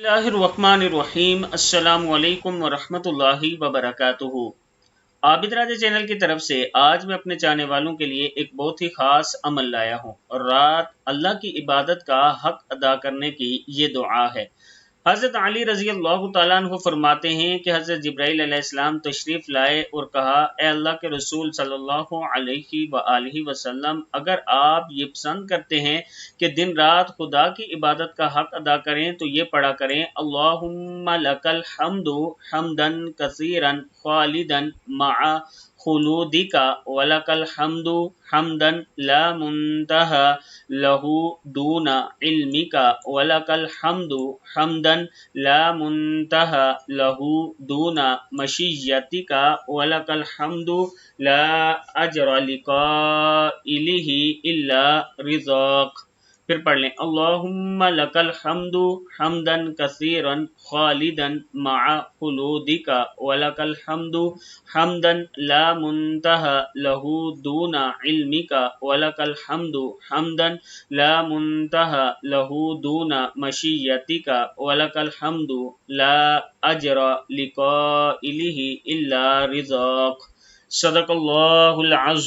बिस्मिल्लाहिर्रहमानिर्रहीम। अस्सलामु अलैकुम वरहमतुल्लाहि वबरकातुहू। आबिद राजा चैनल की तरफ से आज मैं अपने चाहने वालों के लिए एक बहुत ही ख़ास अमल लाया हूँ और रात अल्लाह की इबादत का हक अदा करने की ये दुआ है। हज़रत अली रज़ी अल्लाह तआला अन्हु फरमाते हैं कि हज़रत जिब्राईल अलैहिस्सलाम तशरीफ़ लाए और कहा, ए अल्लाह के रसूल सल्लल्लाहु अलैहि वआलिहि वसल्लम, अगर आप ये पसंद करते हैं कि दिन रात खुदा की इबादत का हक अदा करें तो ये पढ़ा करें, अल्लाहुम्मा लकल हम्दु हम्दन कसीरन खालिदन मआ खुलूदिका वलकल हम्दु हम्दन ला मुंतहा लहू दूना इल्मिका वलकल हम्दु हम्दन ला मुंतहा लहू दूना मशीयतिका वलकल हम्दु ला अजर लिकाइलिही इल्ला रिज़ाक। फिर पढ़ लें, अल्लाहुम्मा लकल हम्दु हम्दन कसीरन खालिदन मआ खुलूदिका वलकल हम्दु हम्दन ला मुंतहा लहू दूना इल्मिका वलकल हम्दु हम्दन ला मुंतहा लहू दूना मशीयतिका वलकल हम्दु ला अजर लिकाइलिही इल्ला रिज़ाक। सदक़ल्लाहुल अज़ीम।